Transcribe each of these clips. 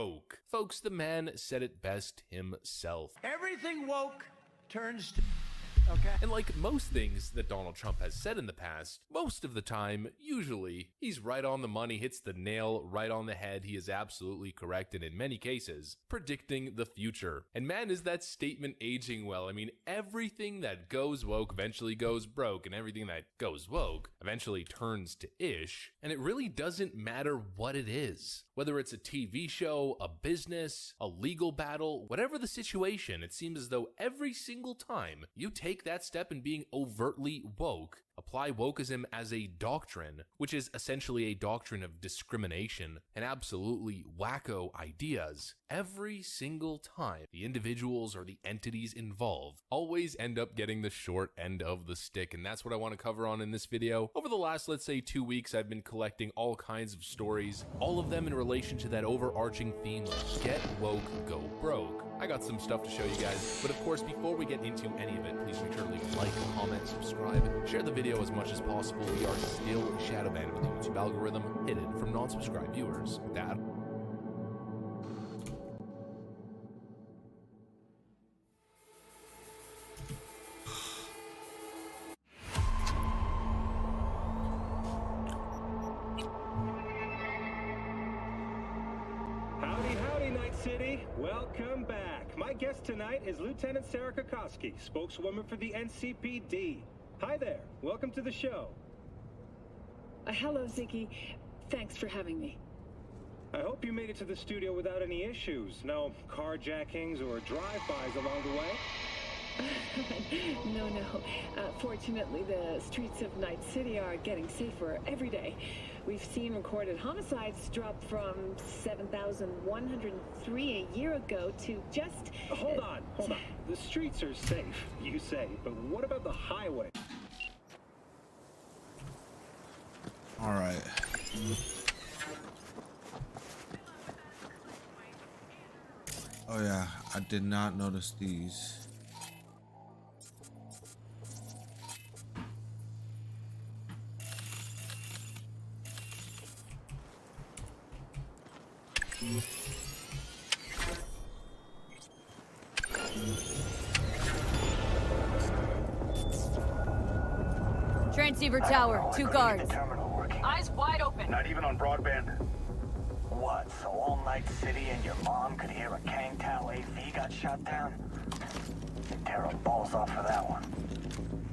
woke. Folks, the man said it best himself. Everything woke turns to... Okay. And like most things that Donald Trump has said in the past, most of the time, usually, he's right on the money, hits the nail right on the head. He is absolutely correct, and in many cases, predicting the future. And man, is that statement aging well. I mean, everything that goes woke eventually goes broke, and everything that goes woke eventually turns to ish. And it really doesn't matter what it is. Whether it's a TV show, a business, a legal battle, whatever the situation, it seems as though every single time you take that step in being overtly woke, apply wokeism as a doctrine, which is essentially a doctrine of discrimination and absolutely wacko ideas, every single time the individuals or the entities involved always end up getting the short end of the stick. And that's what I want to cover on in this video. Over the last, let's say, 2 weeks, I've been collecting all kinds of stories, all of them in relation to that overarching theme of get woke, go broke. I got some stuff to show you guys, but of course, before we get into any of it, please make sure to leave a like, comment, subscribe, share the video as much as possible. We are still shadow banned with the YouTube algorithm, hidden from non-subscribed viewers. With that, Howdy, Night City. Welcome back. My guest tonight is Lieutenant Sarah Kokoski, spokeswoman for the NCPD. Hi there. Welcome to the show. Hello, Ziggy. Thanks for having me. I hope you made it to the studio without any issues. No carjackings or drive-bys along the way? No. Fortunately, the streets of Night City are getting safer every day. We've seen recorded homicides drop from 7,103 a year ago to just... Hold on. The streets are safe, you say, but what about the highway? All right. Oh yeah, I did not notice these. Transceiver tower, 2 guards. Eyes wide open. Not even on broadband. What, so all Night City and your mom could hear a Kangtao AV got shot down? You'd tear our balls off for that one.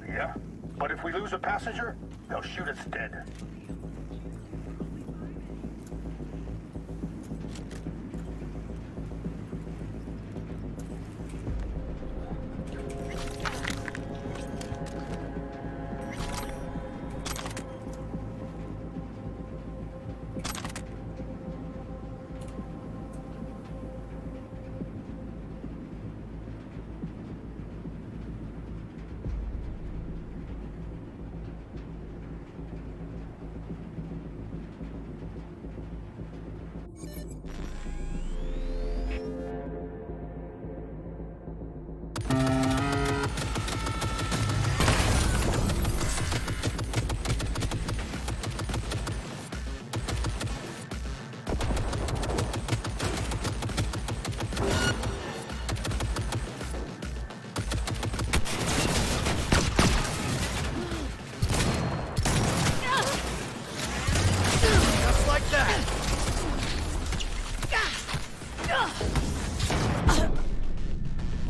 Yeah, but if we lose a passenger, they'll shoot us dead.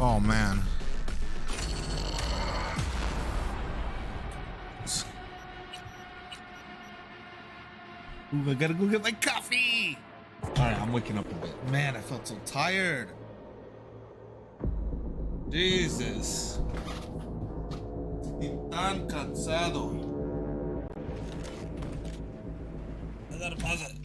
Oh man. Ooh, I gotta go get my coffee. Alright, I'm waking up a bit. Man, I felt so tired. Jesus. Estoy tan cansado. I gotta pause it.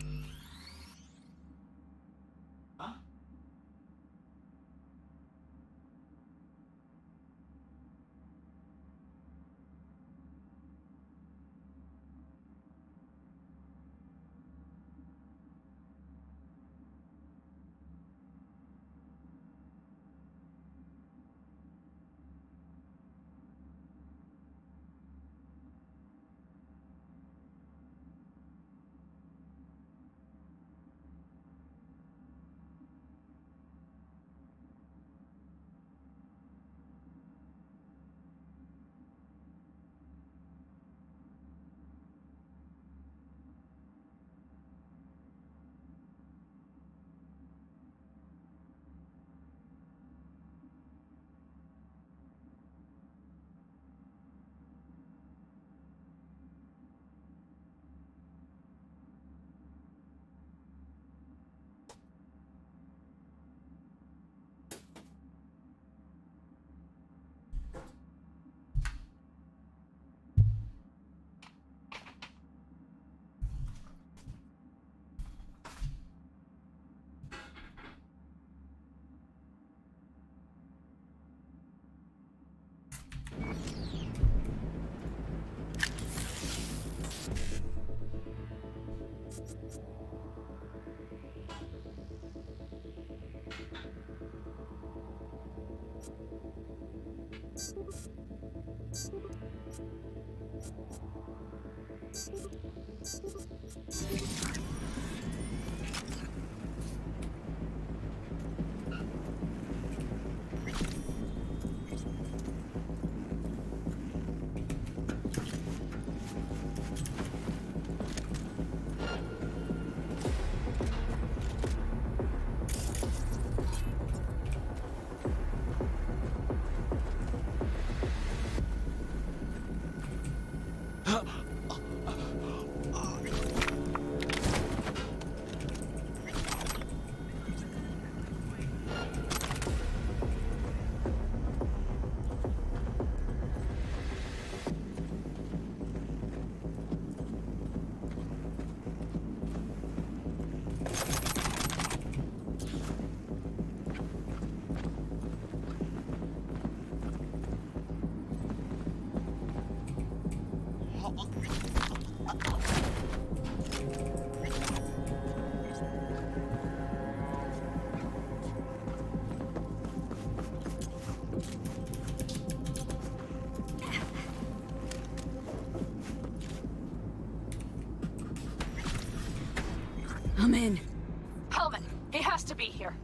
I'm in. Hellman, he has to be here.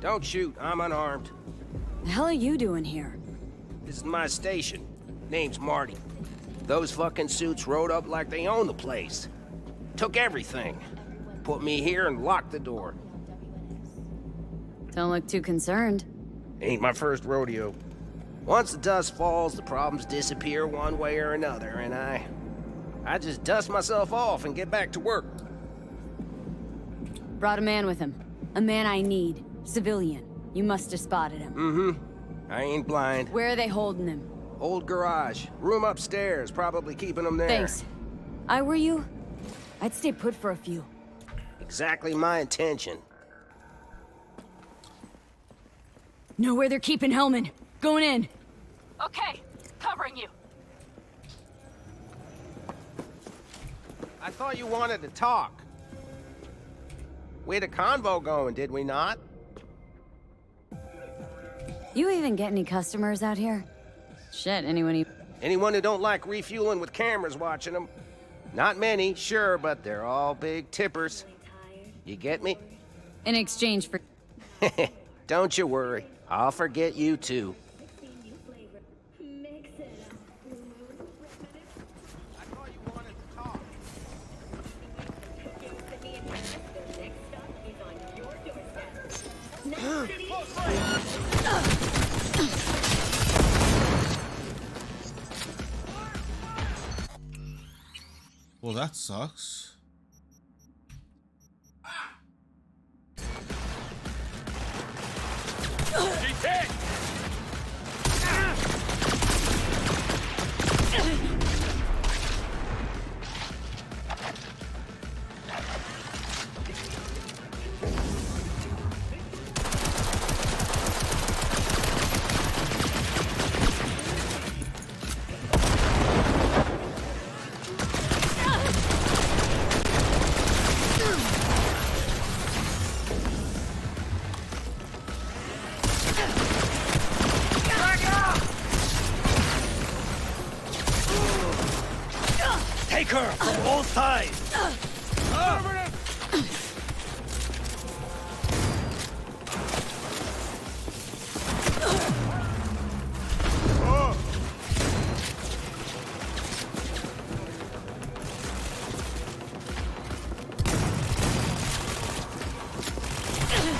Don't shoot, I'm unarmed. The hell are you doing here? This is my station. Name's Marty. Those fucking suits rode up like they own the place. Took everything. Put me here and locked the door. Don't look too concerned. Ain't my first rodeo. Once the dust falls, the problems disappear one way or another, and I just dust myself off and get back to work. Brought a man with him. A man I need. Civilian. You must have spotted him. Mm-hmm. I ain't blind. Where are they holding him? Old garage. Room upstairs. Probably keeping him there. Thanks. I were you, I'd stay put for a few. Exactly my intention. Know where they're keeping Hellman. Going in. Okay, covering you. I thought you wanted to talk. We had a convo going, did we not? You even get any customers out here? Shit, Anyone who don't like refueling with cameras watching them. Not many, sure, but they're all big tippers. You get me? In exchange for... Don't you worry. I'll forget you too. I thought you wanted to talk. Well, that sucks. Take her from all sides!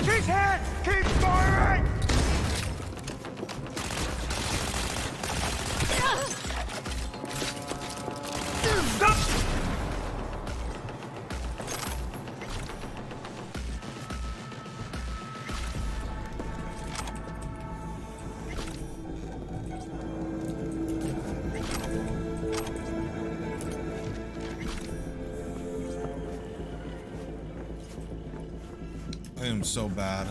She's hit! Keep firing! I am so bad.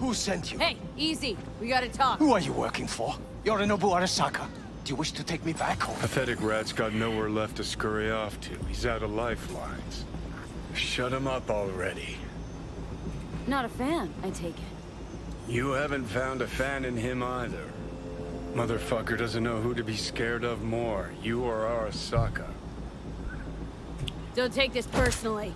Who sent you? Hey, easy. We gotta talk. Who are you working for? Yorinobu Arasaka? Do you wish to take me back home? Pathetic rat's got nowhere left to scurry off to. He's out of lifelines. Shut him up already. Not a fan, I take it. You haven't found a fan in him either. Motherfucker doesn't know who to be scared of more, you or Arasaka. Don't take this personally.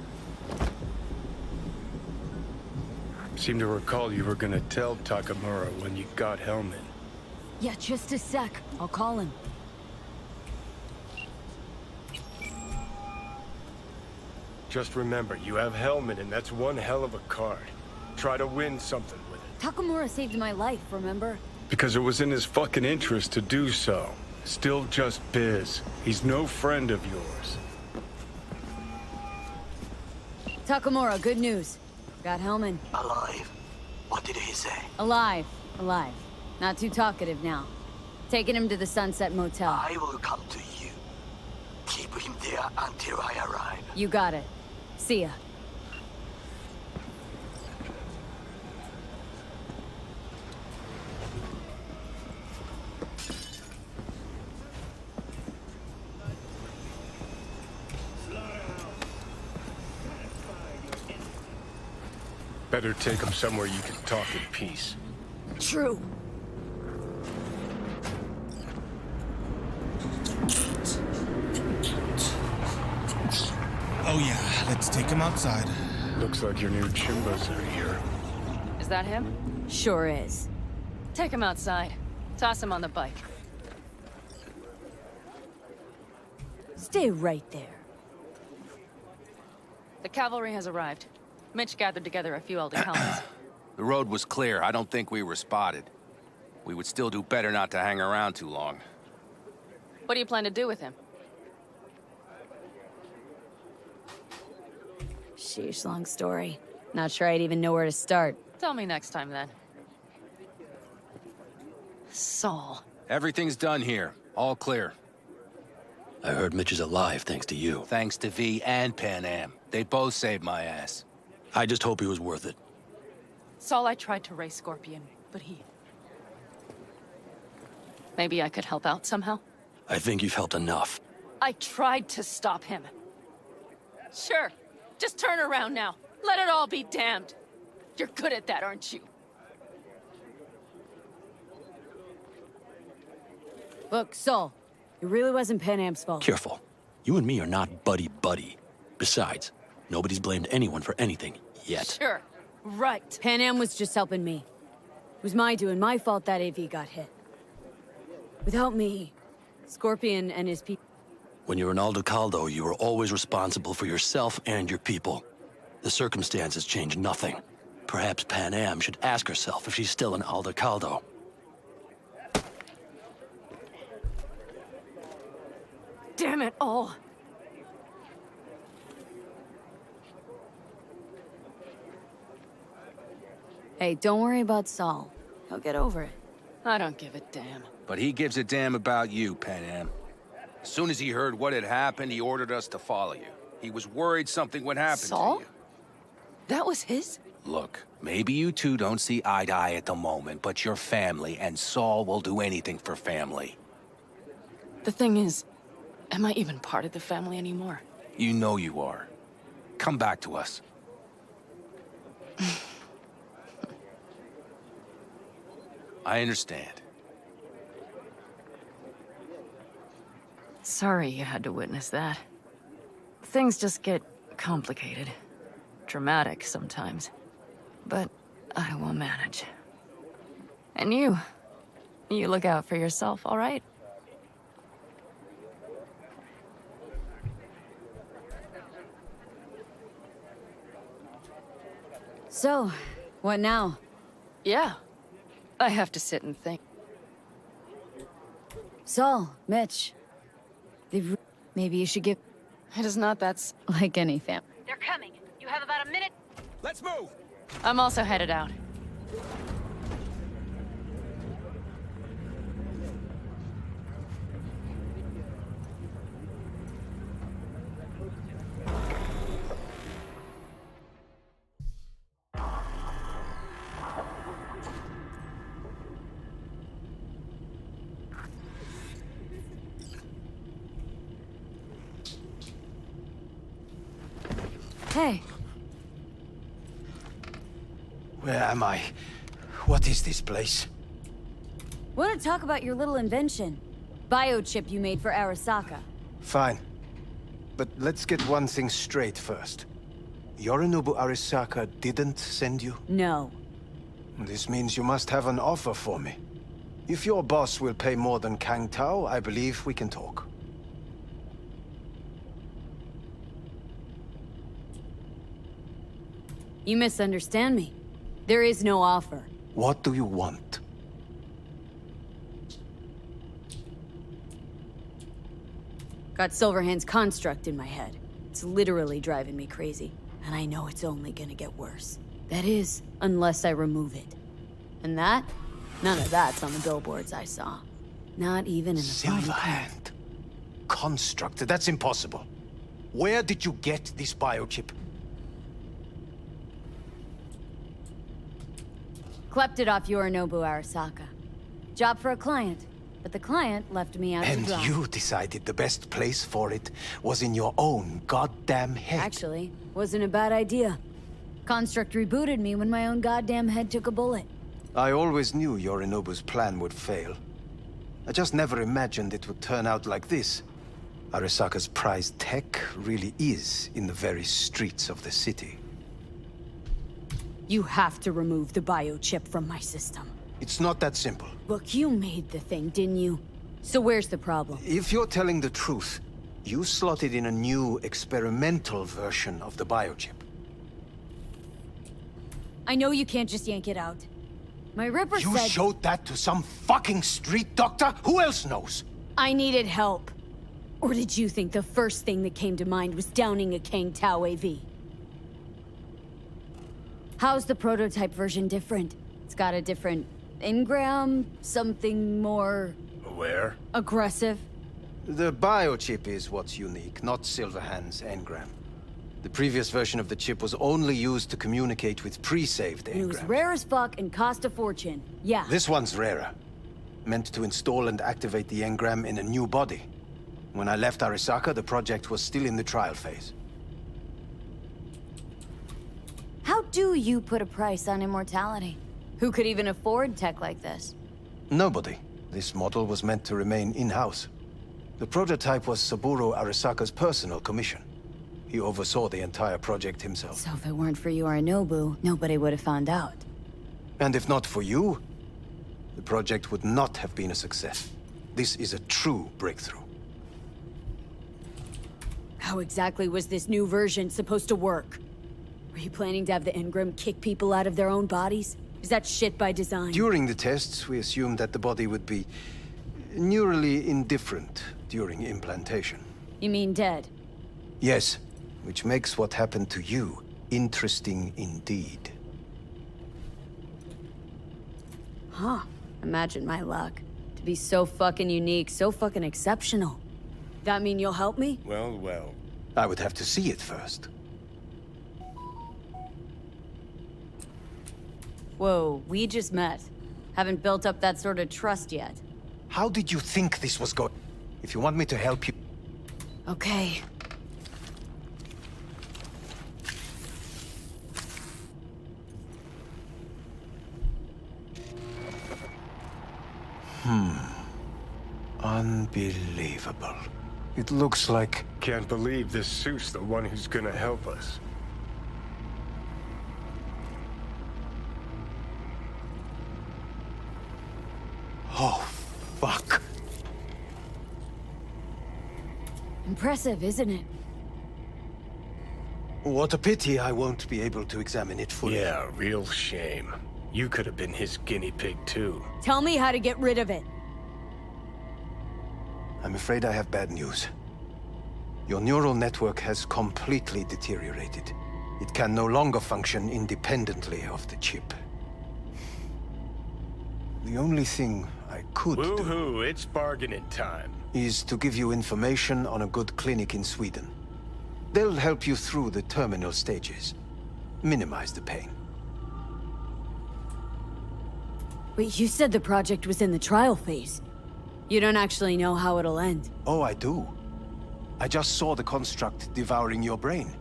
Seem to recall you were gonna tell Takamura when you got Hellman. Yeah, just a sec. I'll call him. Just remember, you have Hellman, and that's one hell of a card. Try to win something with it. Takamura saved my life, remember? Because it was in his fucking interest to do so. Still just biz. He's no friend of yours. Takamura, good news. Got Hellman. Alive. What did he say? Alive. Alive. Not too talkative now. Taking him to the Sunset Motel. I will come to you. Keep him there until I arrive. You got it. See ya. Better take him somewhere you can talk in peace. True. Oh yeah, let's take him outside. Looks like your new Chimbas are here. Is that him? Sure is. Take him outside. Toss him on the bike. Stay right there. The cavalry has arrived. Mitch gathered together a few Aldecalmans. The road was clear. I don't think we were spotted. We would still do better not to hang around too long. What do you plan to do with him? Sheesh, long story. Not sure I'd even know where to start. Tell me next time, then. Saul. Everything's done here. All clear. I heard Mitch is alive thanks to you. Thanks to V and Pan Am. They both saved my ass. I just hope he was worth it. Saul, I tried to raise Scorpion, but he... Maybe I could help out somehow? I think you've helped enough. I tried to stop him. Sure. Just turn around now. Let it all be damned. You're good at that, aren't you? Look, Saul, it really wasn't Pan Am's fault. Careful. You and me are not buddy-buddy. Besides, nobody's blamed anyone for anything, yet. Sure. Right. Pan Am was just helping me. It was my doing, my fault that AV got hit. Without me, Scorpion and his people... When you're an Aldecaldo, you are always responsible for yourself and your people. The circumstances change nothing. Perhaps Pan Am should ask herself if she's still an Aldecaldo. Damn it all. Hey, don't worry about Saul. He'll get over it. I don't give a damn. But he gives a damn about you, Pan Am. As soon as he heard what had happened, he ordered us to follow you. He was worried something would happen Saul? to you. That was his? Look, maybe you two don't see eye to eye at the moment, but you're family, and Saul will do anything for family. The thing is, am I even part of the family anymore? You know you are. Come back to us. I understand. Sorry you had to witness that. Things just get complicated. Dramatic sometimes. But I will manage. And you look out for yourself, all right? So, what now? Yeah. I have to sit and think. Saul, Mitch. Maybe you should get... It is not that like any family. They're coming. You have about a minute. Let's move! I'm also headed out. Hey, Where am I? What is this place? Want to talk about your little invention? Biochip you made for Arasaka. Fine. But let's get one thing straight first. Yorinobu Arasaka didn't send you? No. This means you must have an offer for me. If your boss will pay more than Kang Tao, I believe we can talk. You misunderstand me. There is no offer. What do you want? Got Silverhand's construct in my head. It's literally driving me crazy. And I know it's only gonna get worse. That is, unless I remove it. And that? None of that's on the billboards I saw. Not even in the fine print. Silverhand. Construct? That's impossible. Where did you get this biochip? Clept it off Yorinobu Arasaka. Job for a client. But the client left me out to And dry. you decided the best place for it was in your own goddamn head. Actually, wasn't a bad idea. Construct rebooted me when my own goddamn head took a bullet. I always knew Yorinobu's plan would fail. I just never imagined it would turn out like this. Arasaka's prized tech really is in the very streets of the city. You have to remove the biochip from my system. It's not that simple. Look, you made the thing, didn't you? So where's the problem? If you're telling the truth, you slotted in a new experimental version of the biochip. I know you can't just yank it out. My Ripper You said... showed that to some fucking street doctor? Who else knows? I needed help. Or did you think the first thing that came to mind was downing a Kang Tao AV? How's the prototype version different? It's got a different engram, something more... Where? aggressive? The biochip is what's unique, not Silverhand's engram. The previous version of the chip was only used to communicate with pre-saved It was engrams. rare as fuck and cost a fortune. Yeah. This one's rarer. Meant to install and activate the engram in a new body. When I left Arasaka, the project was still in the trial phase. How do you put a price on immortality? Who could even afford tech like this? Nobody. This model was meant to remain in-house. The prototype was Saburo Arasaka's personal commission. He oversaw the entire project himself. So if it weren't for Yorinobu, nobody would have found out. And if not for you, the project would not have been a success. This is a true breakthrough. How exactly was this new version supposed to work? Were you planning to have the engram kick people out of their own bodies? Is that shit by design? During the tests, we assumed that the body would be neurally indifferent during implantation. You mean dead? Yes, which makes what happened to you interesting indeed. Huh. Imagine my luck. To be so fucking unique, so fucking exceptional. That mean you'll help me? Well, well. I would have to see it first. Whoa, we just met. Haven't built up that sort of trust yet. How did you think this was going? If you want me to help you... Okay. Unbelievable. It looks like... Can't believe this suit's the one who's gonna help us. Oh, fuck. Impressive, isn't it? What a pity I won't be able to examine it fully. Yeah, real shame. You could have been his guinea pig too. Tell me how to get rid of it. I'm afraid I have bad news. Your neural network has completely deteriorated. It can no longer function independently of the chip. The only thing I could do Woohoo, it's bargaining time. is to give you information on a good clinic in Sweden. They'll help you through the terminal stages. Minimize the pain. Wait, you said the project was in the trial phase. You don't actually know how it'll end. Oh, I do. I just saw the construct devouring your brain.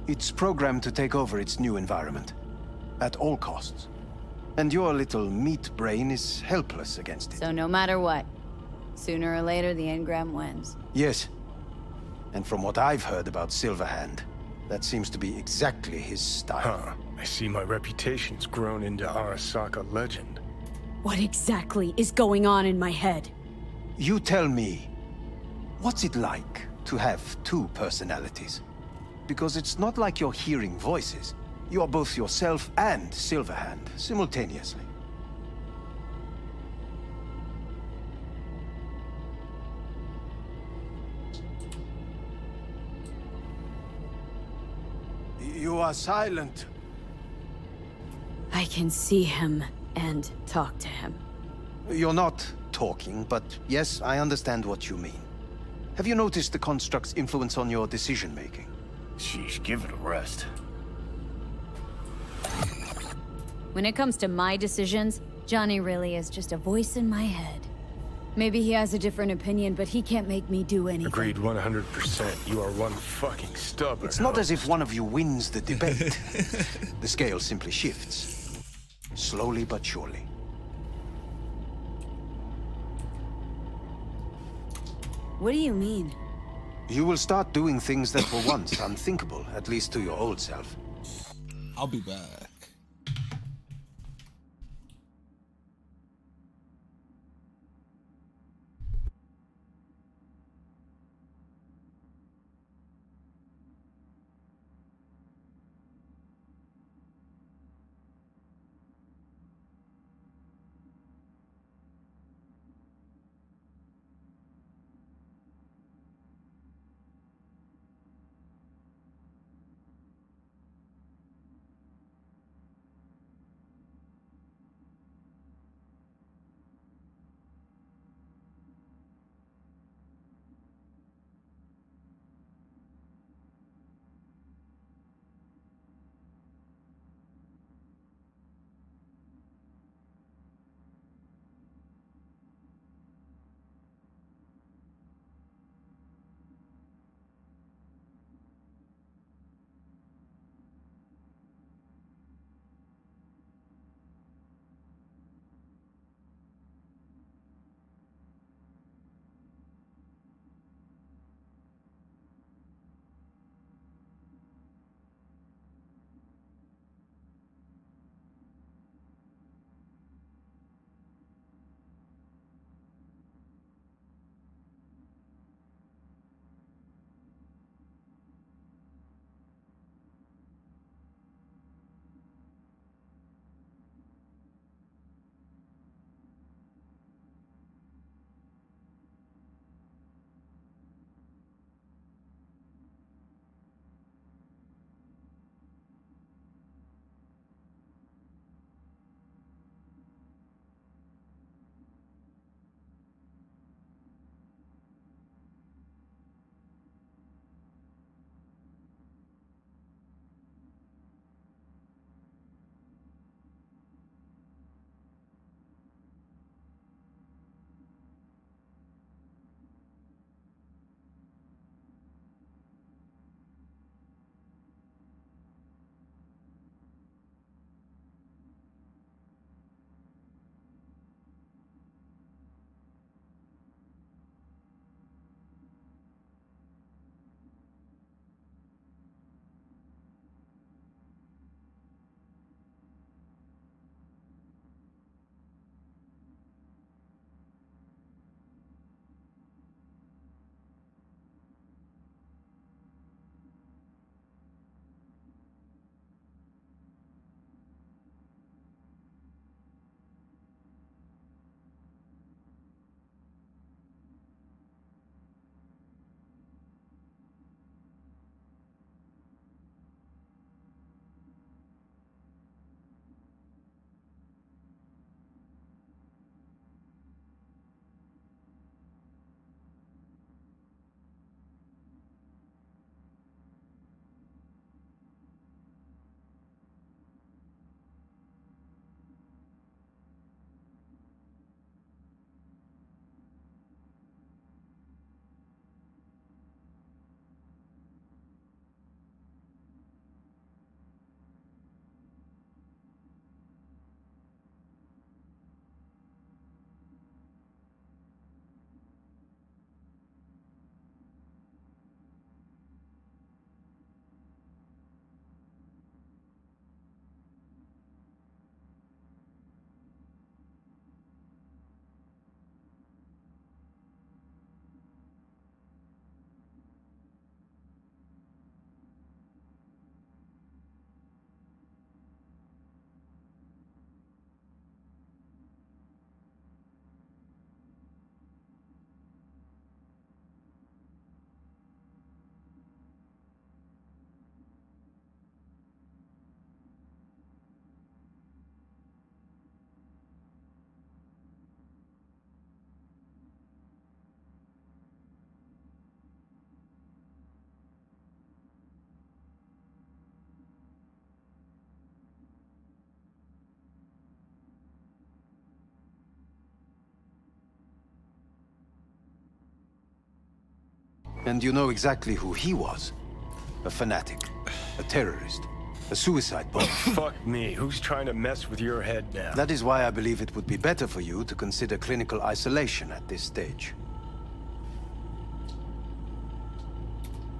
It's programmed to take over its new environment. At all costs. And your little meat brain is helpless against it. So no matter what, sooner or later the engram wins. Yes. And from what I've heard about Silverhand, that seems to be exactly his style. Huh. I see my reputation's grown into Arasaka legend. What exactly is going on in my head? You tell me, what's it like to have two personalities? Because it's not like you're hearing voices. You are both yourself and Silverhand, simultaneously. You are silent. I can see him and talk to him. You're not talking, but yes, I understand what you mean. Have you noticed the construct's influence on your decision-making? Sheesh, give it a rest. When it comes to my decisions, Johnny really is just a voice in my head. Maybe he has a different opinion, but he can't make me do anything. Agreed 100%. You are one fucking stubborn. It's not as if one of you wins the debate. The scale simply shifts. Slowly but surely. What do you mean? You will start doing things that were once unthinkable, at least to your old self. I'll be back. And you know exactly who he was. A fanatic, a terrorist, a suicide bomber. Fuck me, who's trying to mess with your head now? That is why I believe it would be better for you to consider clinical isolation at this stage.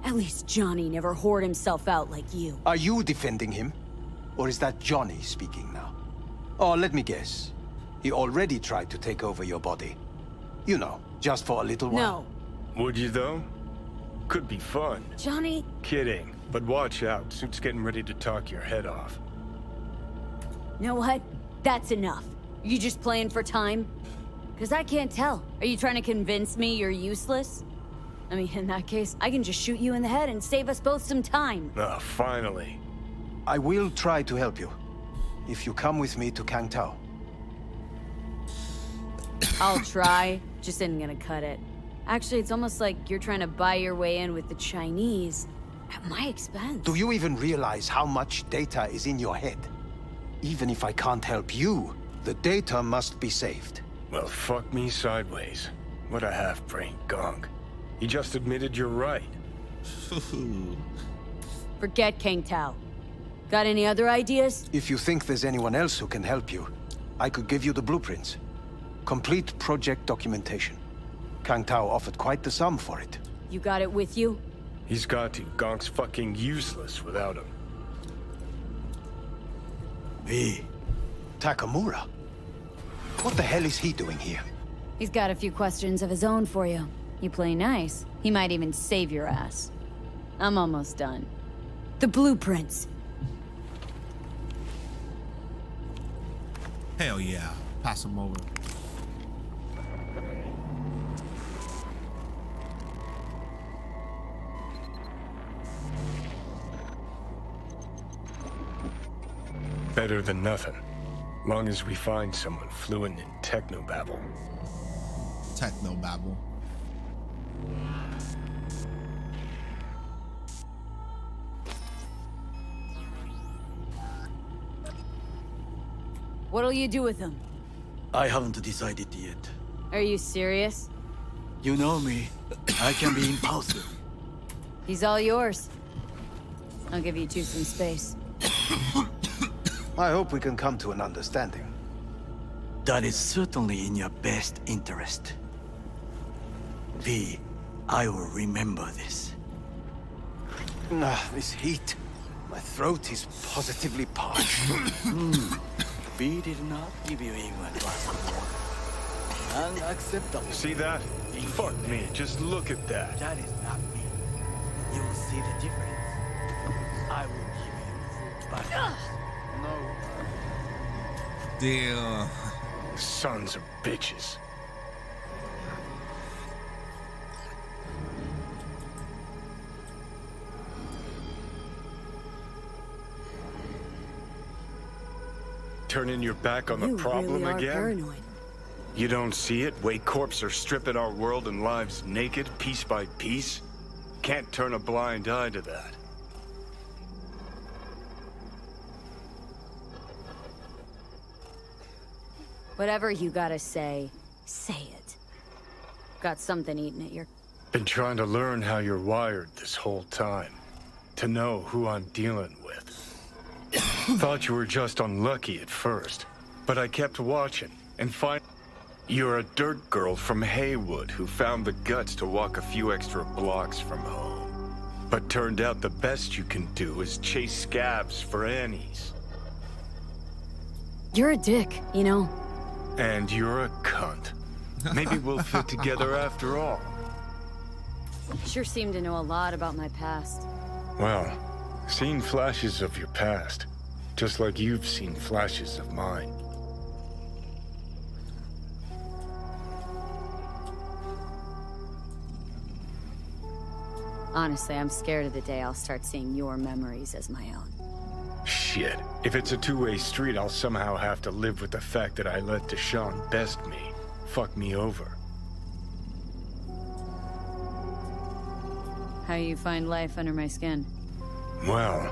At least Johnny never whored himself out like you. Are you defending him? Or is that Johnny speaking now? Oh, let me guess. He already tried to take over your body. You know, just for a little while. No. Would you though? Could be fun. Johnny... Kidding. But watch out, Suit's getting ready to talk your head off. You know what? That's enough. You just playing for time? Because I can't tell. Are you trying to convince me you're useless? I mean, in that case, I can just shoot you in the head and save us both some time. Ah, finally. I will try to help you. If you come with me to Kangtao. I'll try. Just isn't gonna cut it. Actually, it's almost like you're trying to buy your way in with the Chinese. At my expense. Do you even realize how much data is in your head? Even if I can't help you, the data must be saved. Well, fuck me sideways. What a half-brained gong. He just admitted you're right. Forget Kangtao. Got any other ideas? If you think there's anyone else who can help you, I could give you the blueprints. Complete project documentation. Kangtao offered quite the sum for it. You got it with you? He's got to. Gong's fucking useless without him. Hey, Takamura? What the hell is he doing here? He's got a few questions of his own for you. You play nice, he might even save your ass. I'm almost done. The blueprints. Hell yeah. Pass him over. Better than nothing. Long as we find someone fluent in technobabble. Technobabble. What'll you do with him? I haven't decided yet. Are you serious? You know me. I can be impulsive. He's all yours. I'll give you two some space. I hope we can come to an understanding. That is certainly in your best interest. V, I will remember this. This heat. My throat is positively parched. V did not give you even a glass of water. Unacceptable. See that? Fuck me, just look at that. That is not me. You will see the difference. I will give you food back. No. Damn. Sons of bitches. Turning your back on the problem really are again? Paranoid. You don't see it? Way corps are stripping our world and lives naked, piece by piece? Can't turn a blind eye to that. Whatever you gotta say, say it. Got something eating at your... Been trying to learn how you're wired this whole time. To know who I'm dealing with. Thought you were just unlucky at first, but I kept watching, and finally... You're a dirt girl from Haywood who found the guts to walk a few extra blocks from home. But turned out the best you can do is chase scabs for Annies. You're a dick, you know. And you're a cunt. Maybe we'll fit together after all. Sure seem to know a lot about my past. Well, seen flashes of your past. Just like you've seen flashes of mine. Honestly, I'm scared of the day I'll start seeing your memories as my own. Shit. If it's a two-way street, I'll somehow have to live with the fact that I let Deshaun best me. Fuck me over. How you find life under my skin? Well,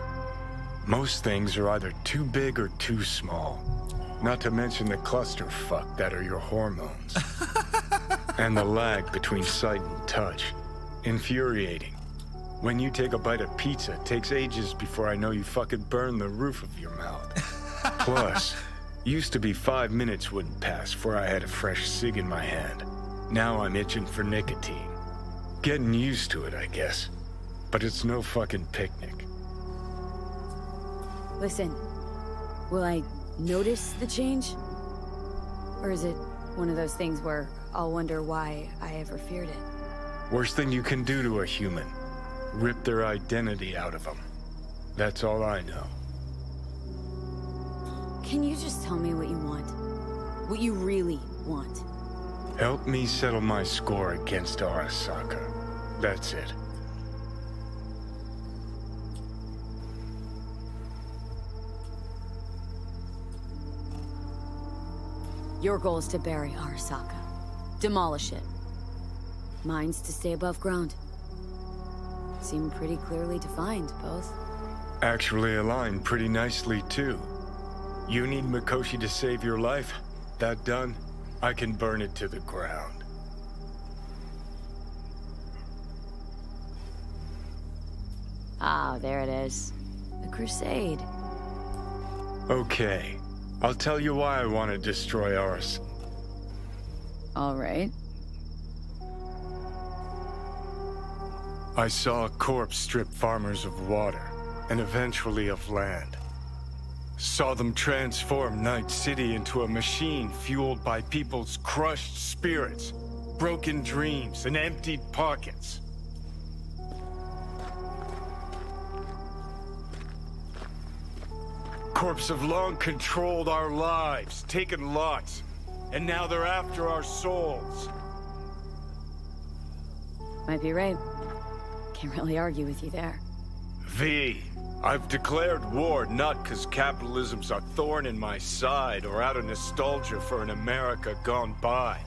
most things are either too big or too small. Not to mention the clusterfuck that are your hormones. And the lag between sight and touch. Infuriating. When you take a bite of pizza, it takes ages before I know you fucking burn the roof of your mouth. Plus, used to be 5 minutes wouldn't pass before I had a fresh cig in my hand. Now I'm itching for nicotine. Getting used to it, I guess. But it's no fucking picnic. Listen, will I notice the change? Or is it one of those things where I'll wonder why I ever feared it? Worst thing you can do to a human. Rip their identity out of them. That's all I know. Can you just tell me what you want? What you really want? Help me settle my score against Arasaka. That's it. Your goal is to bury Arasaka. Demolish it. Mine's to stay above ground. Seem pretty clearly defined, both. Actually aligned pretty nicely, too. You need Mikoshi to save your life? That done, I can burn it to the ground. Ah, there it is. The Crusade. Okay. I'll tell you why I want to destroy Aras. All right. I saw a corpse strip farmers of water, and eventually of land. Saw them transform Night City into a machine fueled by people's crushed spirits, broken dreams, and emptied pockets. Corps have long controlled our lives, taken lots, and now they're after our souls. Might be right. Can't really argue with you there. V, I've declared war not because capitalism's a thorn in my side or out of nostalgia for an America gone by.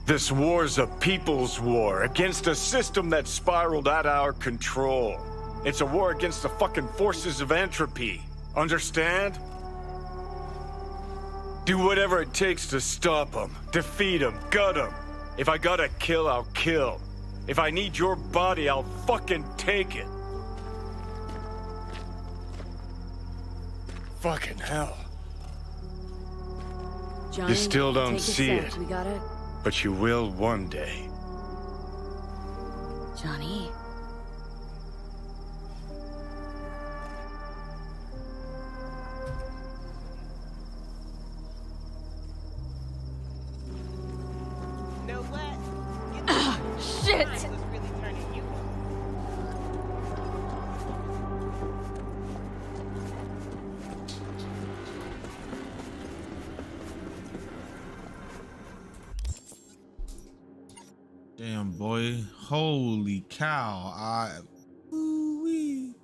This war's a people's war against a system that spiraled out of our control. It's a war against the fucking forces of entropy. Understand? Do whatever it takes to stop them, defeat them, gut them. If I gotta kill, I'll kill. If I need your body, I'll fucking take it. Fucking hell. Johnny, You still don't take a see sec. it, We got it. but you will one day. Johnny. Know what? Shit! Was really turning you on. Damn, boy. Holy cow. Ooh-wee.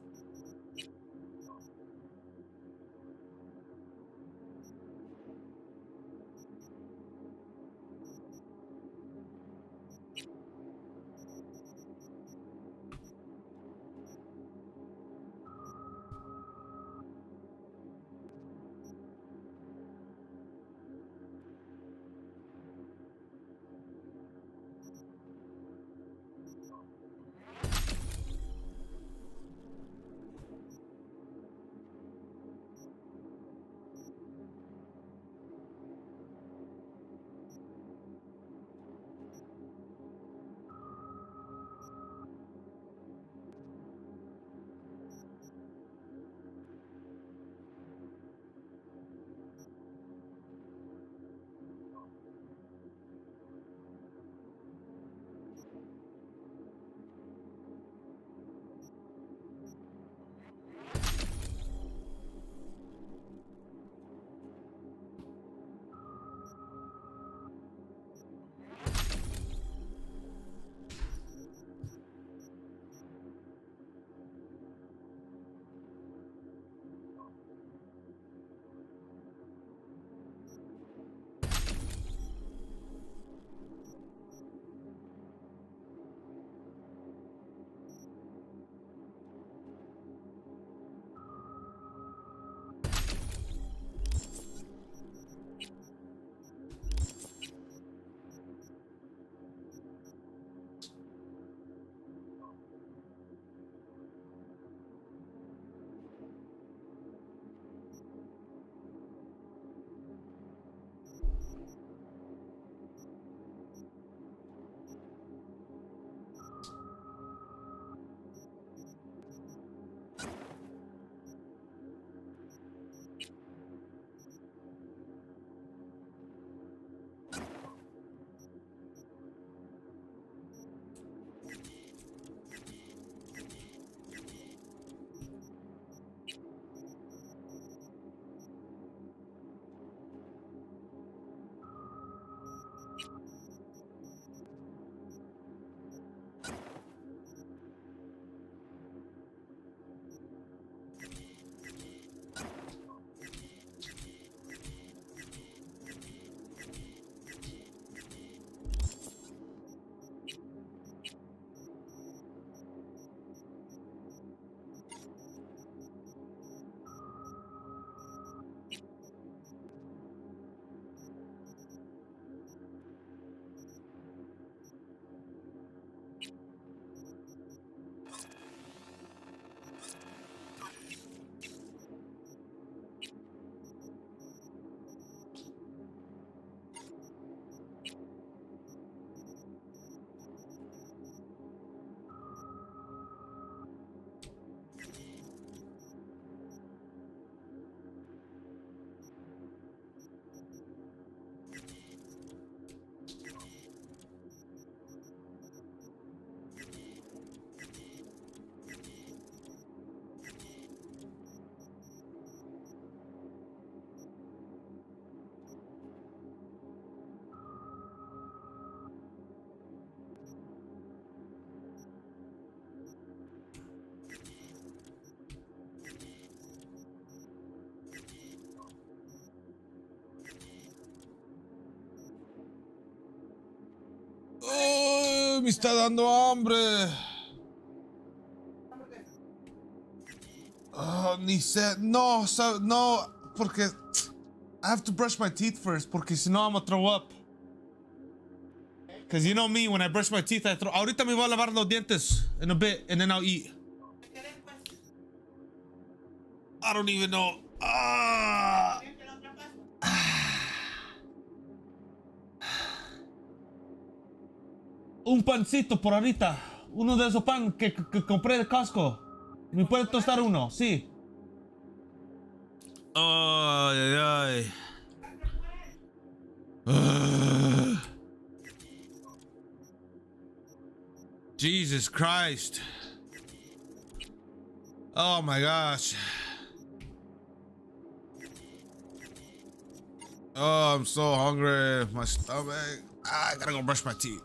Me está dando hambre. Oh, ni sé. No, no, porque I have to brush my teeth first, porque si no I'm gonna throw up. Because you know me, when I brush my teeth, I throw. Ahorita me voy a lavar los dientes in a bit, and then I'll eat. I don't even know. Un pancito por ahorita. Uno de esos pan que compré de Costco. ¿Me puede tostar uno? Sí. Ay, ay, ay. Jesus Christ. Oh my gosh. Oh, I'm so hungry. My stomach. I gotta go brush my teeth.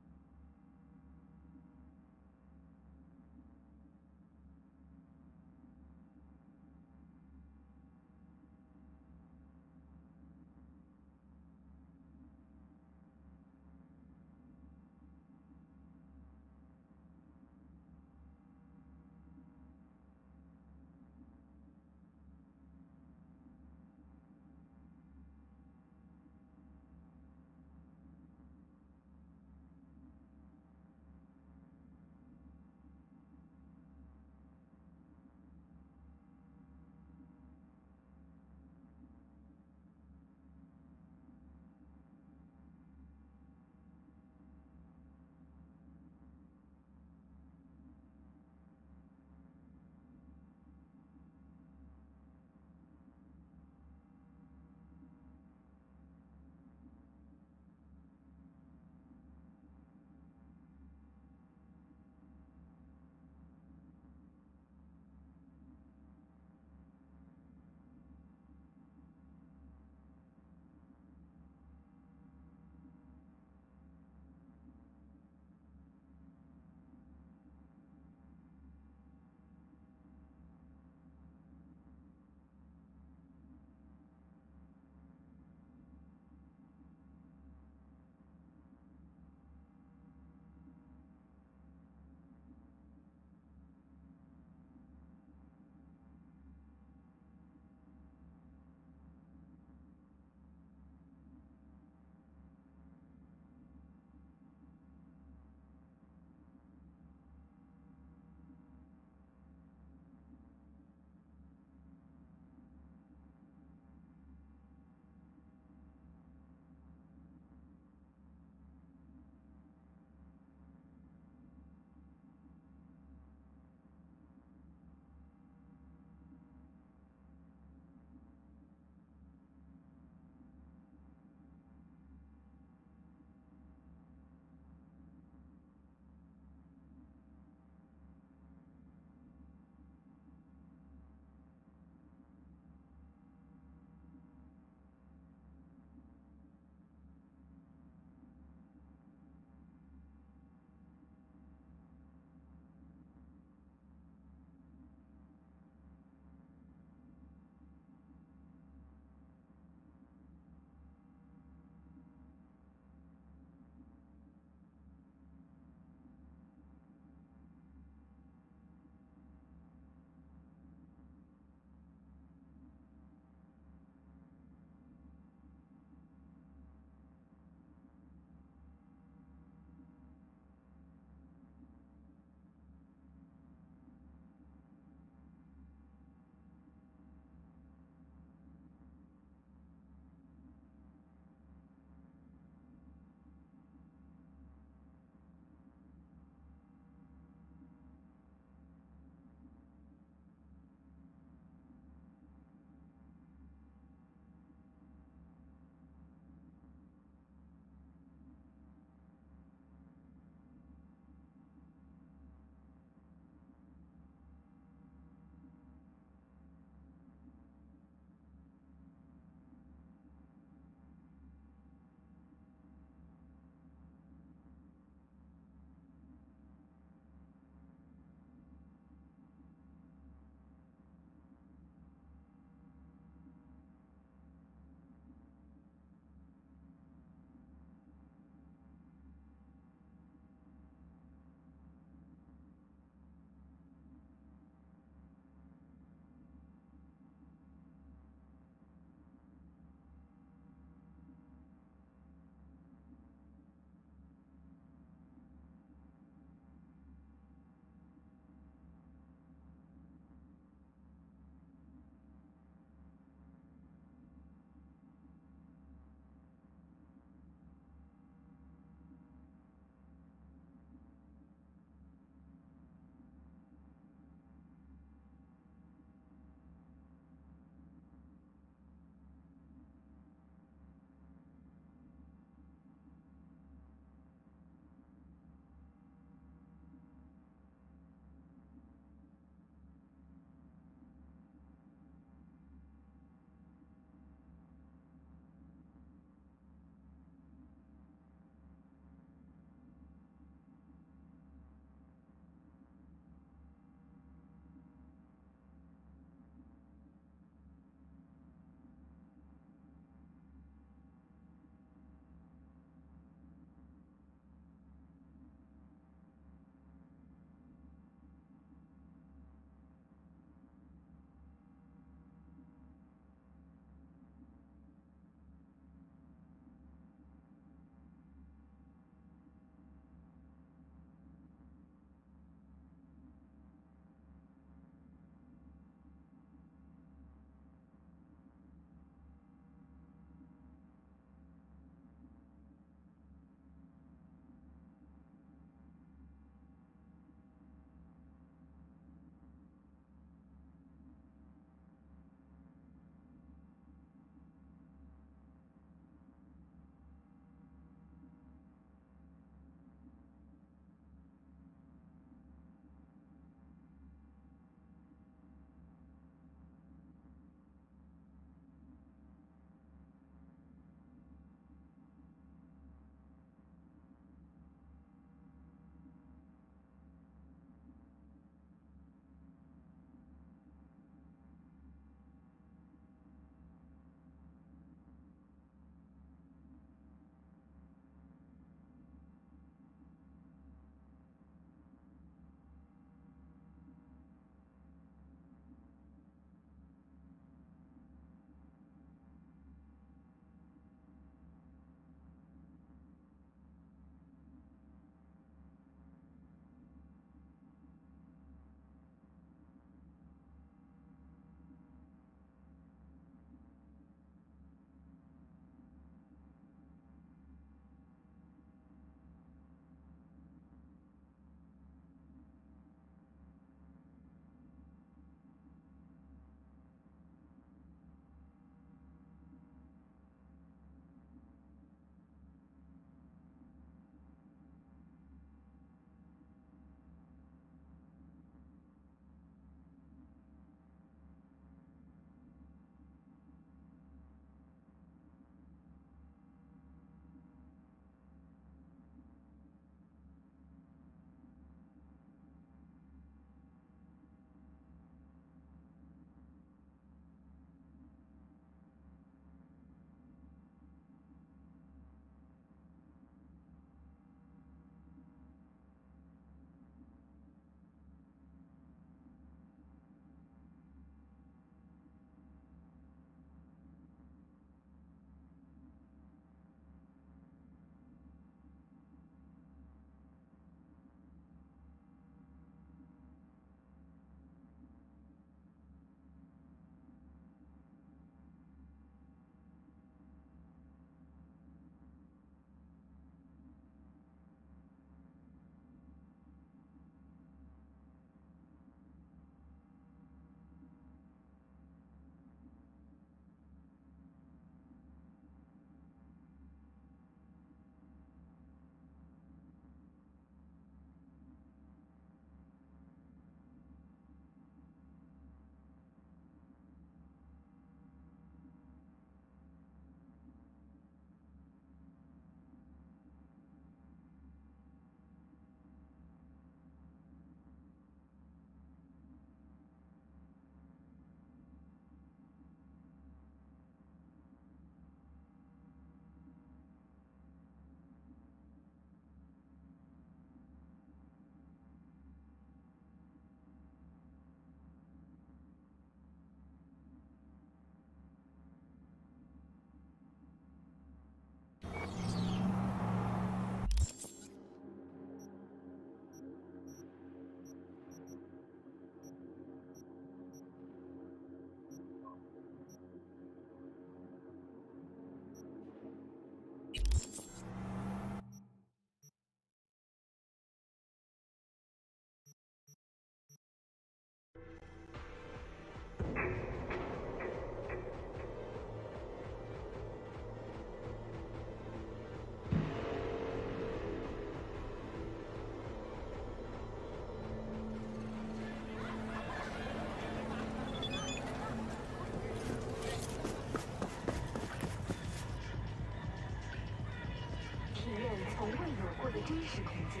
时空间。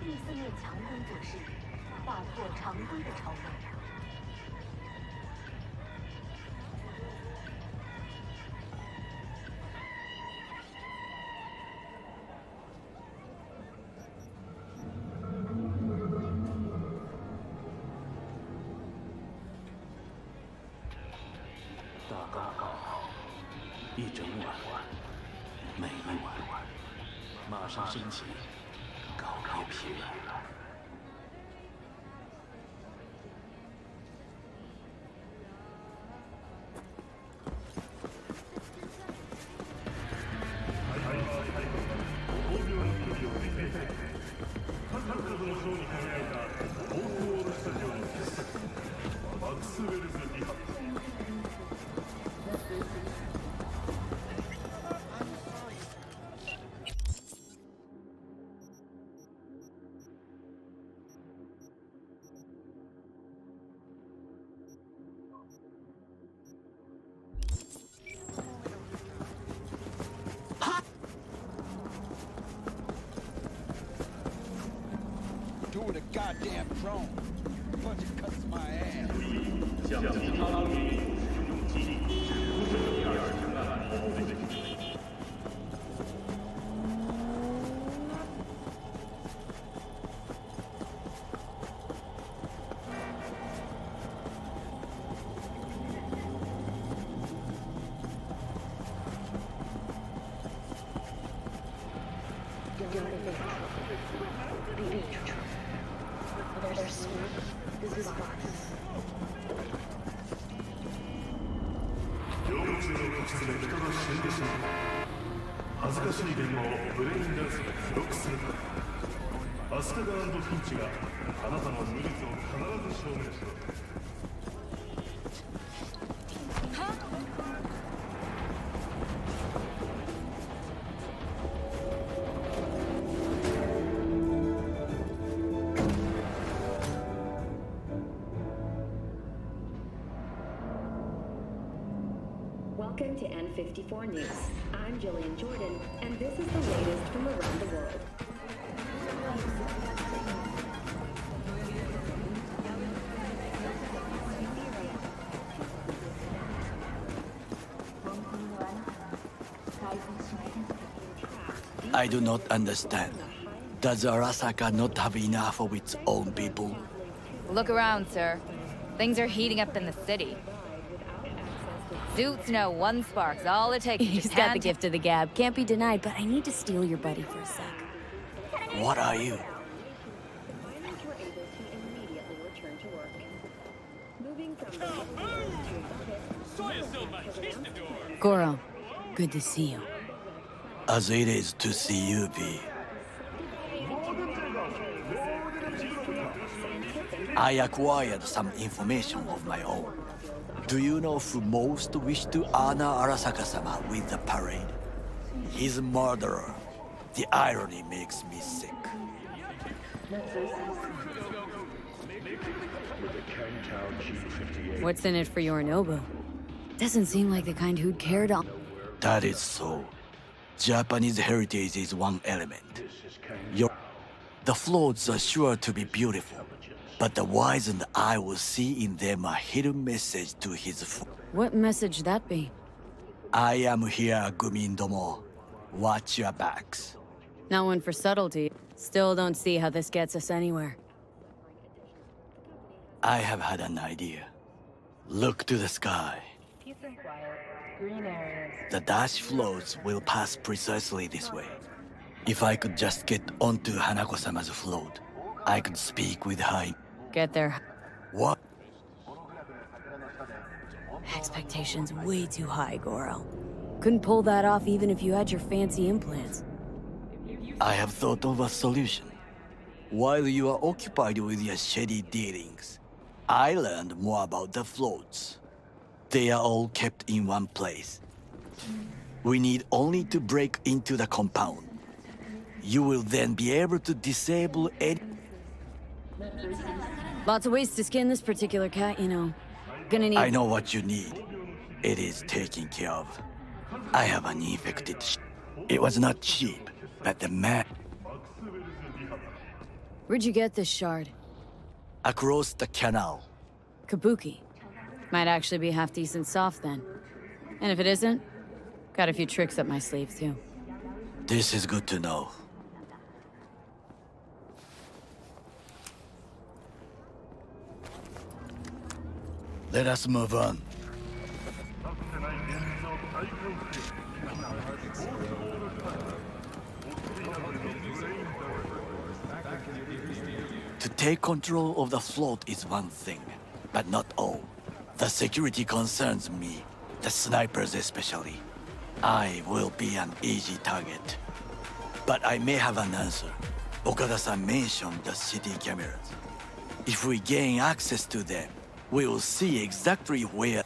第4面强攻作势，大破常规的超能。大刚刚好，一整晚，每一晚，马上升起，告别疲惫。With a goddamn drone. Bunch of cuts my ass. 向其他方面使用基地，不是第二层案后备的。溶物中の物質で人が死んでしまう。恥ずかしい現場をブレインダンスで記録するから。アスカガ&フィンチがあなたの無実を必ず証明しろ。Welcome to N54 News. I'm Jillian Jordan, and this is the latest from around the world. I do not understand. Does Arasaka not have enough of its own people? Look around, sir. Things are heating up in the city. Suits know one spark's all it takes. He's got the gift of the gab. Can't be denied, but I need to steal your buddy for a sec. What are you? Goro, good to see you. As it is to see you, V. I acquired some information of my own. Do you know who most wished to honor Arasaka-sama with the parade? His murderer. The irony makes me sick. What's in it for Yorinobu? Doesn't seem like the kind who'd cared on. That is so. Japanese heritage is one element. The floats are sure to be beautiful, but the wizened eye will see in them a hidden message to his What message that be? I am here, Gumindomo. Watch your backs. Not one for subtlety. Still don't see how this gets us anywhere. I have had an idea. Look to the sky. Peace and quiet. Green areas. The dash floats will pass precisely this way. If I could just get onto Hanako-sama's float, I could speak with her. Get there. What? Expectations way too high, Goro. Couldn't pull that off even if you had your fancy implants. I have thought of a solution. While you are occupied with your shady dealings, I learned more about the floats. They are all kept in one place. We need only to break into the compound. You will then be able to disable any... Lots of ways to skin this particular cat, you know. Gonna need... I know what you need. It is taken care of. I have an infected It was not cheap, but the man... Where'd you get this shard? Across the canal. Kabuki. Might actually be half decent soft then. And if it isn't, got a few tricks up my sleeve too. This is good to know. Let us move on. To take control of the float is one thing, but not all. The security concerns me, the snipers especially. I will be an easy target. But I may have an answer. Okada-san mentioned the city cameras. If we gain access to them, we will see exactly where...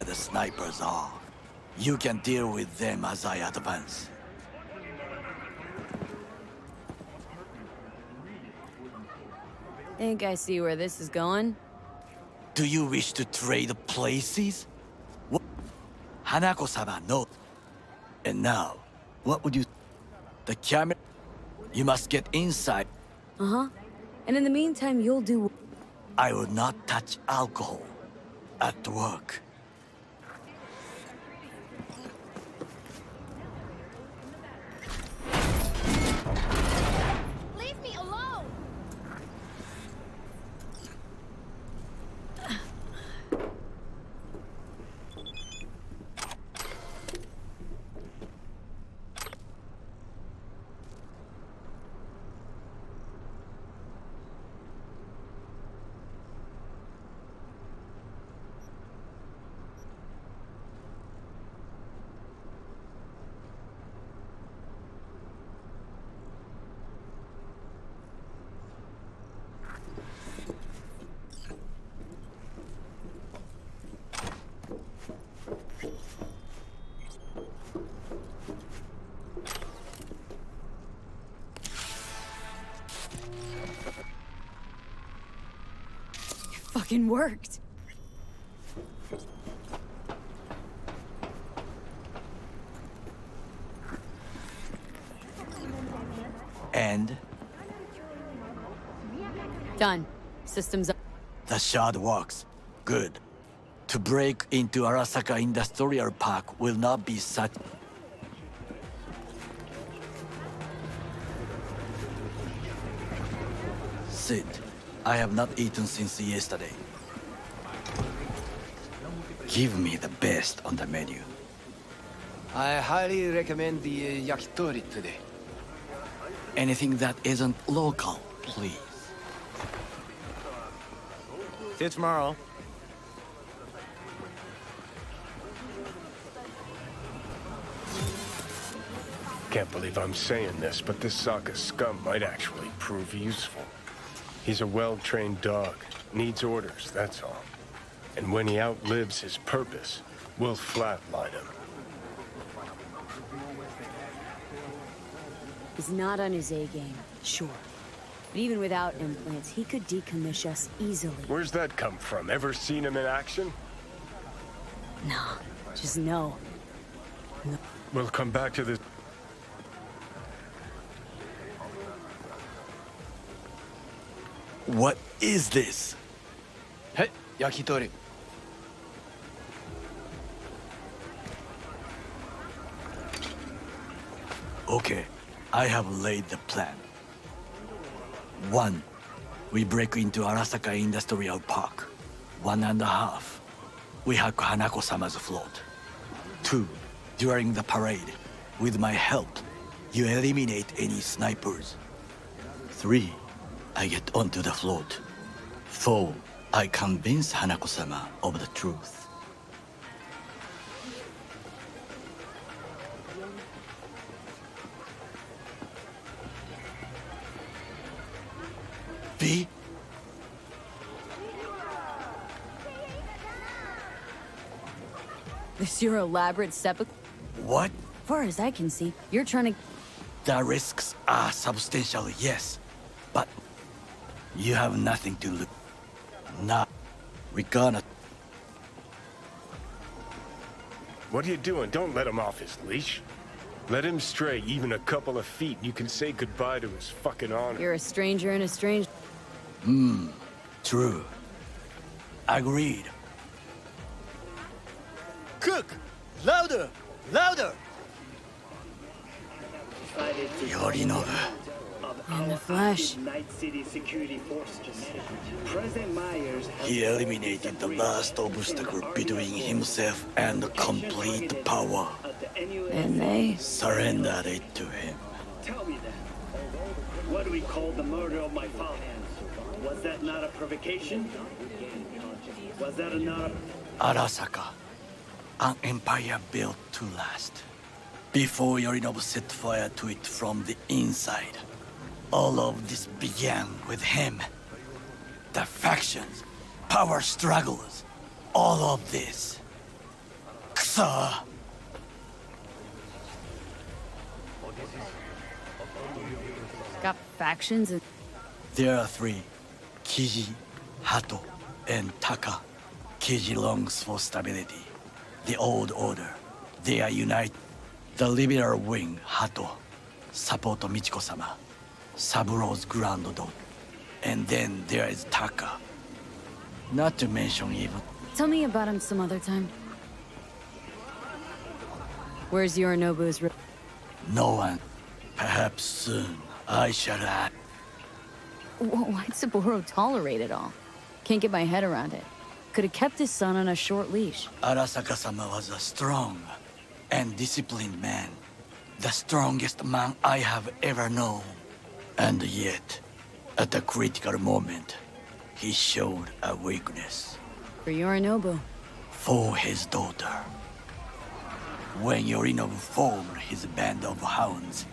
the snipers are. You can deal with them as I advance. Think I see where this is going? Do you wish to trade places? What? Hanako-sama, no. And now, what would you... The camera... You must get inside. Uh-huh. And in the meantime, you'll do... I will not touch alcohol at work. Leave me alone! Fucking worked. And? Done. Systems up. The shard works. Good. To break into Arasaka Industrial Park will not be such... Sit. I have not eaten since yesterday. Give me the best on the menu. I highly recommend the yakitori today. Anything that isn't local, please. See you tomorrow. Can't believe I'm saying this, but this Sokka scum might actually prove useful. He's a well-trained dog. Needs orders, that's all. And when he outlives his purpose, we'll flatline him. He's not on his A game, sure. But even without implants, he could decommission us easily. Where's that come from? Ever seen him in action? No, just no. We'll come back to this. What is this? Hey, yakitori. Okay, I have laid the plan. 1. We break into Arasaka Industrial Park. 1.5. we hack Hanako-sama's float. 2. During the parade, with my help, you eliminate any snipers. 3. I get onto the float. 4. I convince Hanako-sama of the truth. V? This your elaborate seppuku? What? Far as I can see, you're trying to... The risks are substantial, yes. But you have nothing to look. Nah, we gonna... What are you doing? Don't let him off his leash. Let him stray even a couple of feet, and you can say goodbye to his fucking honor. You're a stranger in a strange... True. Agreed. Cook! Louder! Louder! Yorinobu. In the flesh. Night City security forces. President Myers has He eliminated the last obstacle between himself and complete power. And they... Surrendered it to him. Tell me that. What do we call the murder of my father? Was that not a provocation? Was that not a... Arasaka. An empire built to last. Before Yorinobu set fire to it from the inside. All of this began with him. The factions, power struggles, all of this. Kusa! Got factions and... There are 3. Kiji, Hato, and Taka. Kiji longs for stability. The old order. They are united. The liberal wing, Hato, support Michiko-sama, Saburo's granddaughter. And then there is Taka. Not to mention even... Tell me about him some other time. Where's Yorinobu's... No one. Perhaps soon, I shall add. Why'd Saburo tolerate it all? Can't get my head around it. Could have kept his son on a short leash. Arasaka-sama was a strong and disciplined man. The strongest man I have ever known. And yet, at a critical moment, he showed a weakness. For Yorinobu. For his daughter. When Yorinobu formed his band of hounds,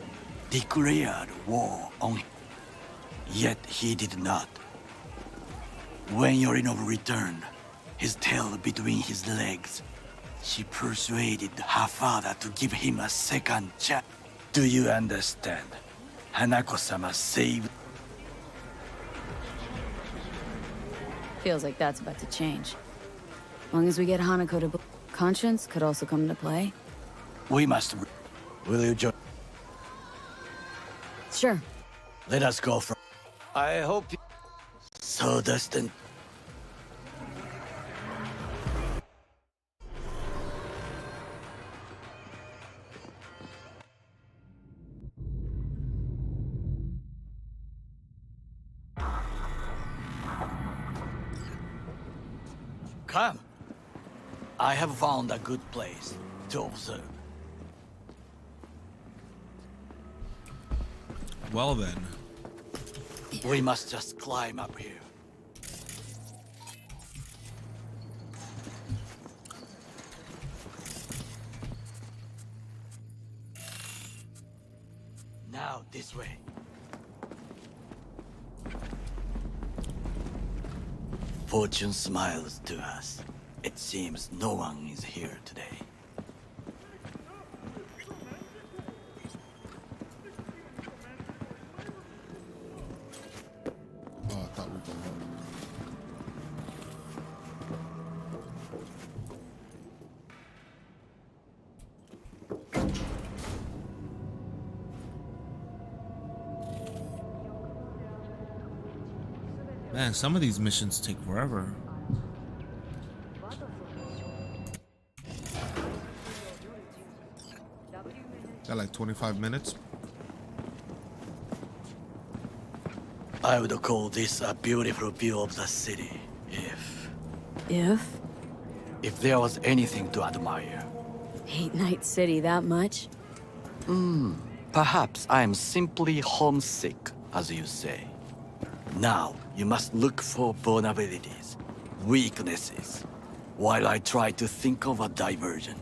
declared war on him. Yet he did not. When Yorinobu returned, his tail between his legs, she persuaded her father to give him a second chance. Do you understand? Hanako-sama saved... Feels like that's about to change. Long as we get Hanako to... Conscience could also come into play. We must... Will you join? Sure. Let us go from... I hope you... So distant. Come. I have found a good place to observe. Well then. We must just climb up here. Now this way. Fortune smiles to us. It seems no one is here today. Oh, I thought we were going home. Man, some of these missions take forever. Got like 25 minutes. I would call this a beautiful view of the city, if... If? If there was anything to admire. Hate Night City that much? Perhaps I am simply homesick, as you say. Now, you must look for vulnerabilities, weaknesses, while I try to think of a diversion.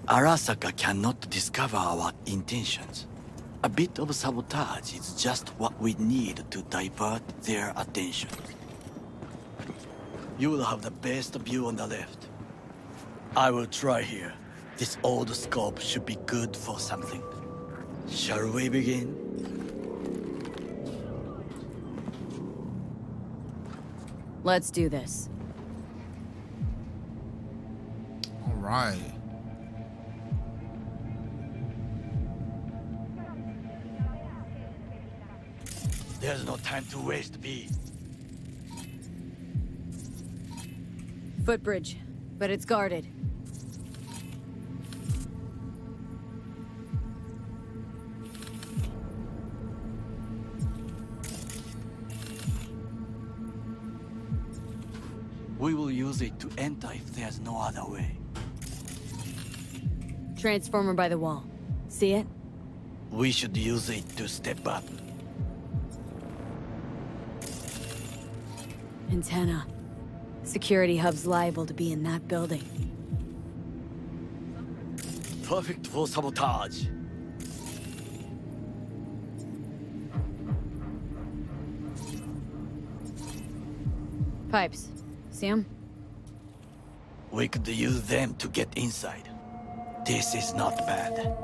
Arasaka cannot discover our intentions. A bit of sabotage is just what we need to divert their attention. You will have the best view on the left. I will try here. This old scope should be good for something. Shall we begin? Let's do this. All right. There's no time to waste, B. Footbridge, but it's guarded. We will use it to enter if there's no other way. Transformer by the wall. See it? We should use it to step up. Antenna. Security hub's liable to be in that building. Perfect for sabotage. Pipes. See 'em? We could use them to get inside. This is not bad.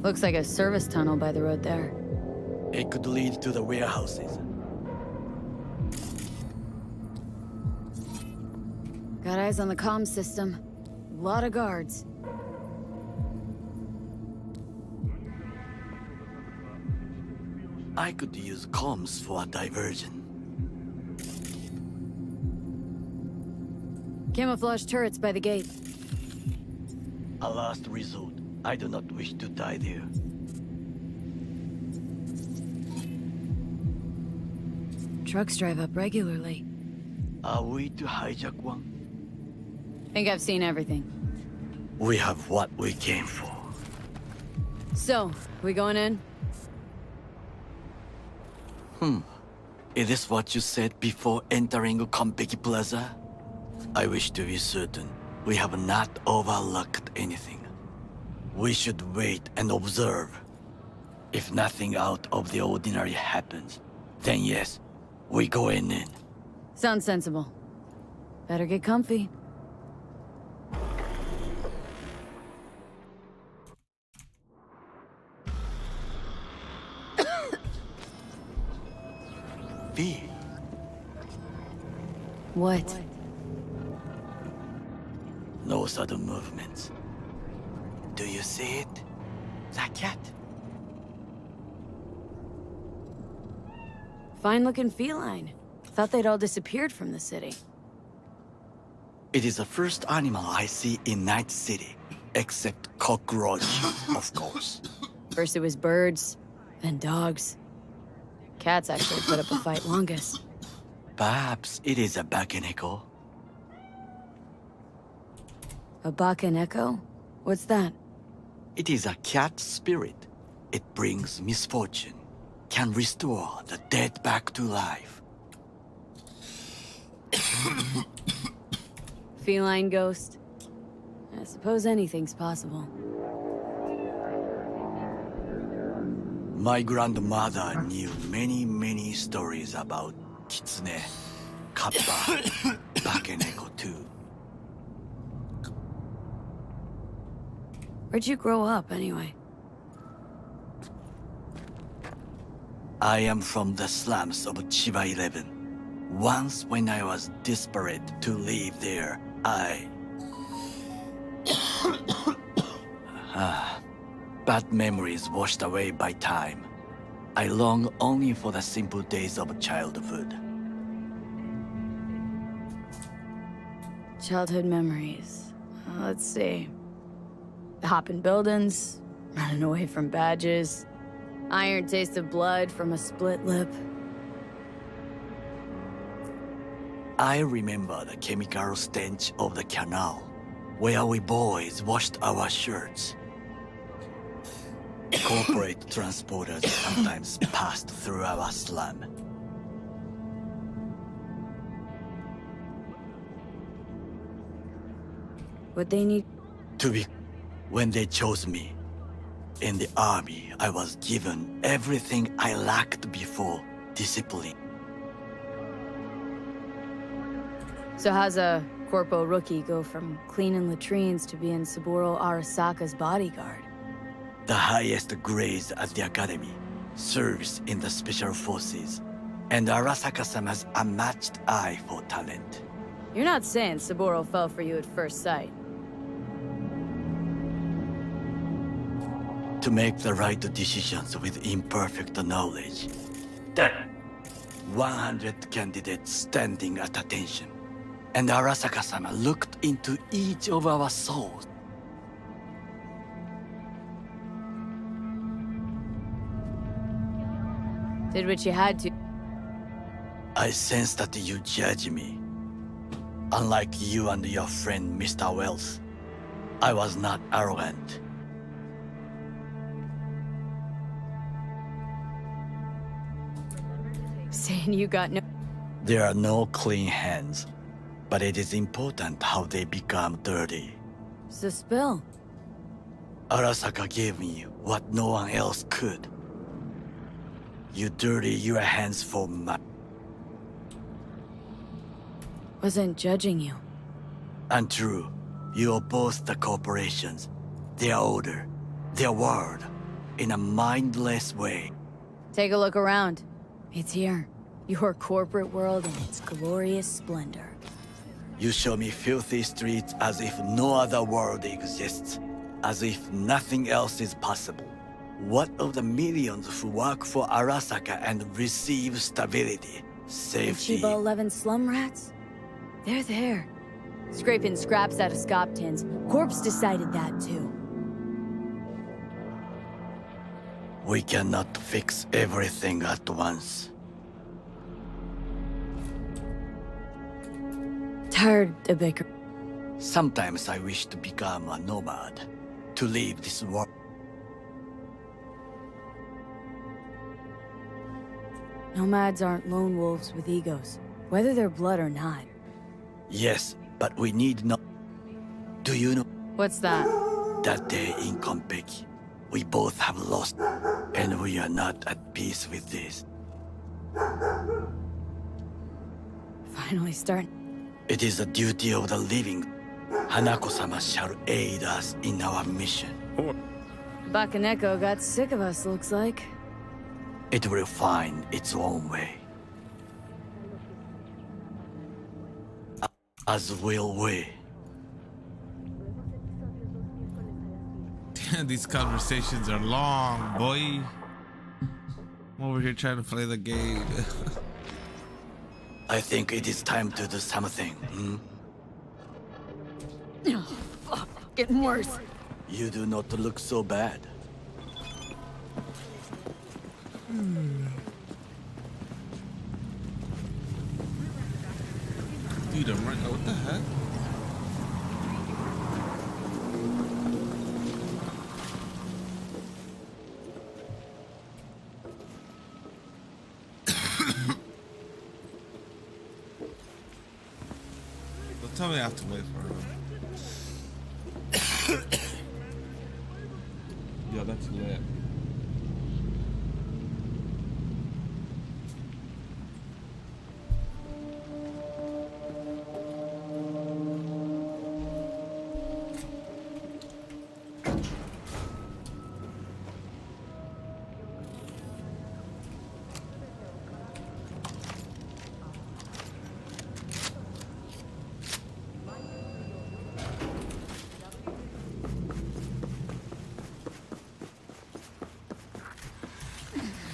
Looks like a service tunnel by the road there. It could lead to the warehouses. Got eyes on the comm system. Lot of guards. I could use comms for a diversion. Camouflage turrets by the gate. A last resort. I do not wish to die there. Trucks drive up regularly. Are we to hijack one? Think I've seen everything. We have what we came for. So, we going in? Is this what you said before entering Konpeki Plaza? I wish to be certain we have not overlooked anything. We should wait and observe. If nothing out of the ordinary happens, then yes, we go in. Sounds sensible. Better get comfy. V. What? No sudden movements. Do you see it? That cat? Fine-looking feline. Thought they'd all disappeared from the city. It is the first animal I see in Night City, except cockroach, of course. First it was birds, then dogs. Cats actually put up a fight longest. Perhaps it is a Bakeneko. A Bakeneko? What's that? It is a cat spirit. It brings misfortune, can restore the dead back to life. Feline ghost? I suppose anything's possible. My grandmother knew many stories about Kitsune, Kappa, Bakeneko too. Where'd you grow up, anyway? I am from the slums of Chiba 11. Once when I was desperate to leave there, bad memories washed away by time. I long only for the simple days of childhood. Childhood memories. Let's see. Hopping buildings, running away from badges, iron taste of blood from a split lip. I remember the chemical stench of the canal, where we boys washed our shirts. Corporate transporters sometimes passed through our slum. What they need... To be... When they chose me, in the army, I was given everything I lacked before: discipline. So how's a corpo rookie go from cleaning latrines to being Saburo Arasaka's bodyguard? The highest grades at the academy, serves in the special forces, and Arasaka-sama's unmatched eye for talent. You're not saying Saburo fell for you at first sight. To make the right decisions with imperfect knowledge. Then, 100 candidates standing at attention, and Arasaka-sama looked into each of our souls. Did what you had to. I sense that you judge me. Unlike you and your friend Mr. Wells, I was not arrogant. Saying you got no... There are no clean hands, but it is important how they become dirty. So spill. Arasaka gave me what no one else could. You dirty your hands for my... Wasn't judging you. Untrue. You oppose the corporations, their order, their word, in a mindless way. Take a look around. It's here. Your corporate world in its glorious splendor. You show me filthy streets as if no other world exists, as if nothing else is possible. What of the millions who work for Arasaka and receive stability, safety? Chiba 11 slum rats? They're there. Scraping scraps out of scop tins. Corpse decided that too. We cannot fix everything at once. Tired of bicker. Sometimes I wish to become a nomad, to leave this world. Nomads aren't lone wolves with egos, whether they're blood or not. Yes, but we need no... Do you know... What's that? That day in Konpeki, we both have lost, and we are not at peace with this. Finally starting. It is the duty of the living. Hanako-sama shall aid us in our mission. Bakaneko got sick of us, looks like. It will find its own way. As will we. Damn, these conversations are long, boy. I'm over here trying to play the game. I think it is time to do something, Oh, fuck. Getting worse. You do not look so bad. Dude, I'm right. What the heck? Don't tell me I have to wait for her. Yo, that's lit.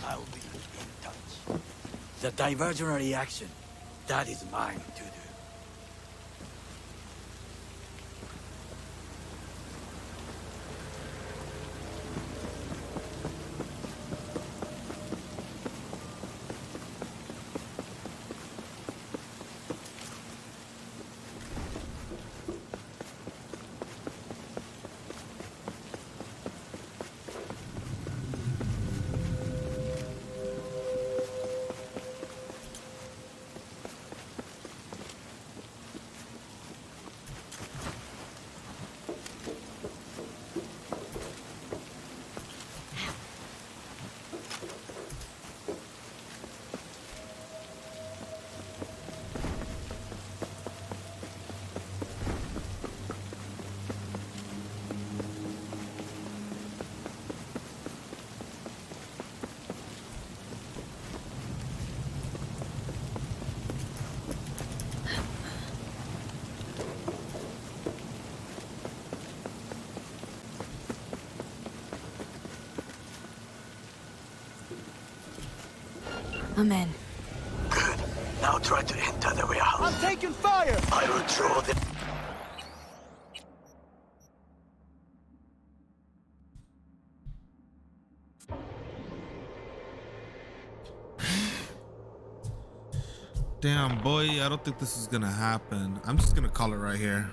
I'll be in touch. The diversionary action, that is mine to do. I'm in. Good. Now try to enter the warehouse. I'm taking fire! I will draw the... Damn, boy, I don't think this is gonna happen. I'm just gonna call it right here.